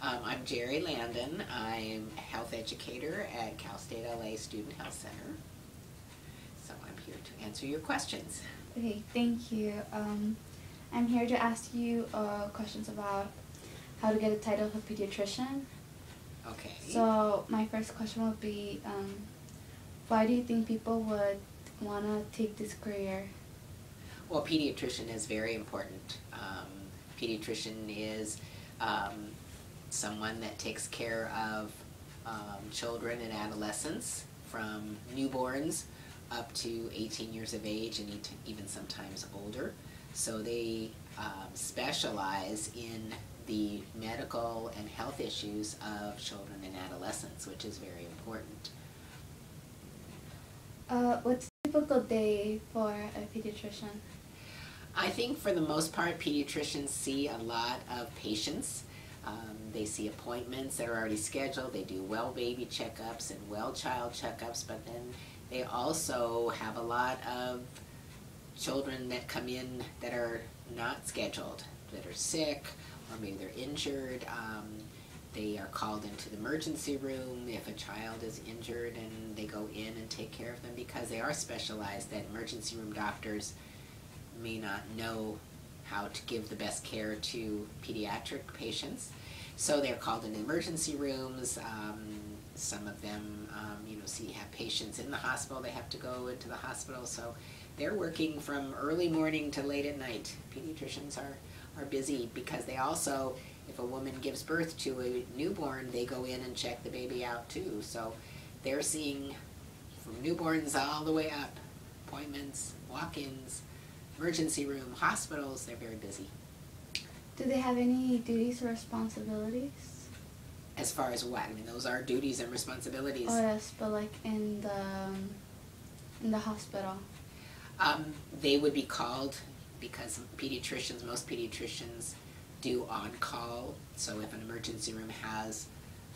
I'm Jerry Landon. I'm a health educator at Cal State LA Student Health Center. So I'm here to answer your questions. Okay, thank you. I'm here to ask you questions about how to get a title of a pediatrician. Okay. So my first question would be, why do you think people would want to take this career? Well, pediatrician is very important. Pediatrician is someone that takes care of children and adolescents from newborns up to 18 years of age and even sometimes older. So they specialize in the medical and health issues of children and adolescents, which is very important. What's a typical day for a pediatrician? I think for the most part, pediatricians see a lot of patients. They see appointments that are already scheduled. They do well baby checkups and well child checkups, but then they also have a lot of children that come in that are not scheduled, that are sick, or maybe they're injured. They are called into the emergency room if a child is injured, and they go in and take care of them because they are specialized. That emergency room doctors may not know how to give the best care to pediatric patients. So they're called into emergency rooms. Some of them, have patients in the hospital. They have to go into the hospital. So they're working from early morning to late at night. Pediatricians are busy because they also, if a woman gives birth to a newborn, they go in and check the baby out too. So they're seeing from newborns all the way up, appointments, walk-ins, emergency room, hospitals. They're very busy. Do they have any duties or responsibilities? As far as what? I mean, those are duties and responsibilities. Oh yes, but like in the hospital. They would be called because most pediatricians do on-call. So if an emergency room has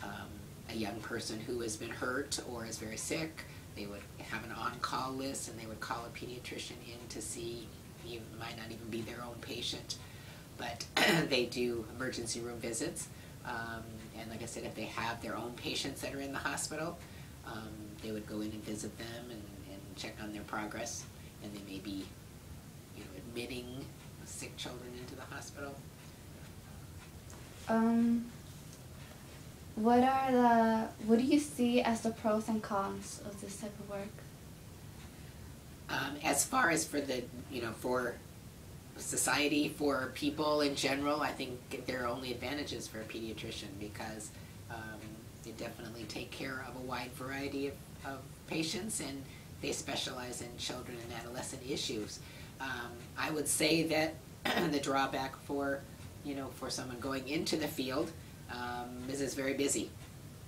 a young person who has been hurt or is very sick, they would have an on-call list, and they would call a pediatrician in to see. He might not even be their own patient, but they do emergency room visits. And like I said, if they have their own patients that are in the hospital, they would go in and visit them and check on their progress. And they may be, admitting sick children into the hospital. What do you see as the pros and cons of this type of work? As far as for the, for society, for people in general, I think there are only advantages for a pediatrician because they definitely take care of a wide variety of patients, and they specialize in children and adolescent issues. I would say that the drawback for someone going into the field is it's very busy,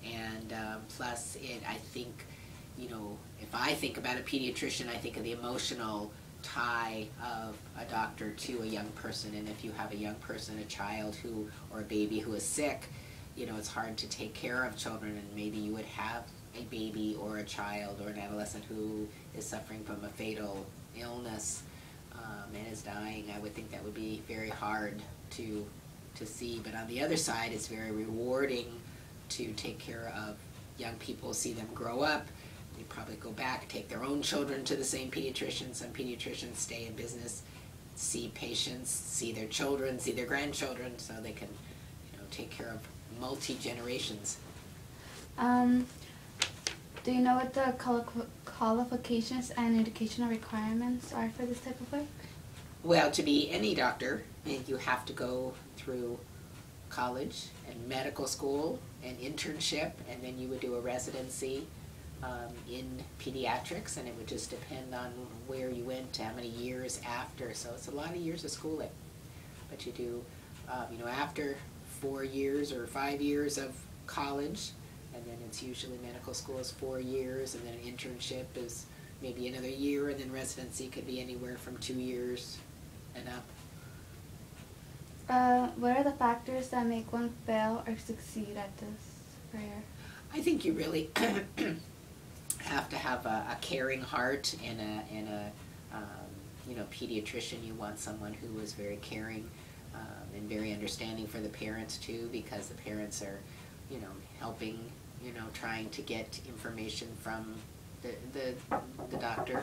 and plus I think, if I think about a pediatrician, I think of the emotional tie of a doctor to a young person, and if you have a young person, a child or a baby who is sick, it's hard to take care of children, and maybe you would have a baby or a child or an adolescent who is suffering from a fatal illness and is dying. I would think that would be very hard to see, but on the other side, it's very rewarding to take care of young people, see them grow up. They probably go back, take their own children to the same pediatrician. Some pediatricians stay in business, see patients, see their children, see their grandchildren, so they can, take care of multi-generations. Do you know what the qualifications and educational requirements are for this type of work? Well, to be any doctor, you have to go through college and medical school and internship, and then you would do a residency in pediatrics, and it would just depend on where you went, how many years after. So it's a lot of years of schooling. But you do, after 4 years or 5 years of college, and then it's usually medical school is 4 years, and then an internship is maybe another year, and then residency could be anywhere from 2 years and up. What are the factors that make one fail or succeed at this career? I think you really have to have a caring heart and a pediatrician. You want someone who is very caring. and very understanding for the parents too, because the parents are, you know, helping, you know, trying to get information from the doctor.